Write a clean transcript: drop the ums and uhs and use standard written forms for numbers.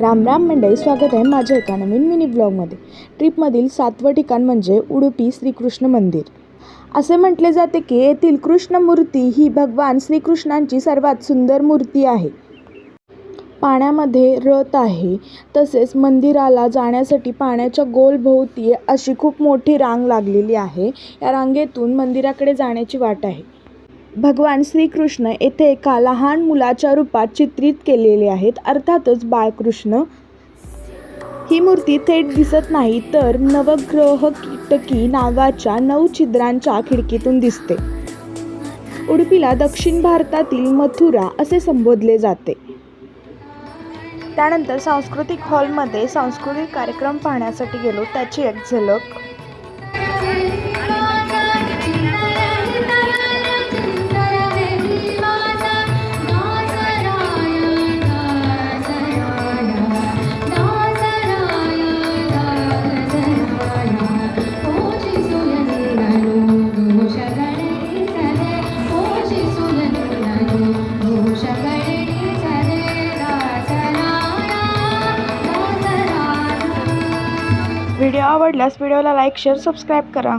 राम राम मंडळी, स्वागत आहे माझ्या एका नवीन मिनी ब्लॉगमध्ये। ट्रिपमधील 7वं ठिकाण म्हणजे उडुपी श्रीकृष्ण मंदिर। असे म्हटले जाते की येथील कृष्ण मूर्ती ही भगवान श्रीकृष्णांची सर्वात सुंदर मूर्ती आहे। पाण्यामध्ये रथ आहे, तसेच मंदिराला जाण्यासाठी पाण्याच्या गोलभोवती अशी खूप मोठी रांग लागलेली आहे। या रांगेतून मंदिराकडे जाण्याची वाट आहे। भगवान श्रीकृष्ण येथे एका लहान मुलाच्या रूपात चित्रित केलेले आहेत, अर्थातच बाळकृष्ण। ही मूर्ती थेट दिसत नाही, तर नवग्रह कीटकी नावाच्या 9 छिद्रांच्या खिडकीतून दिसते। उडुपीला दक्षिण भारतातील मथुरा असे संबोधले जाते। त्यानंतर सांस्कृतिक हॉलमध्ये सांस्कृतिक कार्यक्रम पाहण्यासाठी गेलो, त्याची एक झलक। व्हिडिओ आवडल्यास व्हिडिओला लाईक, शेअर, सबस्क्राईब करा।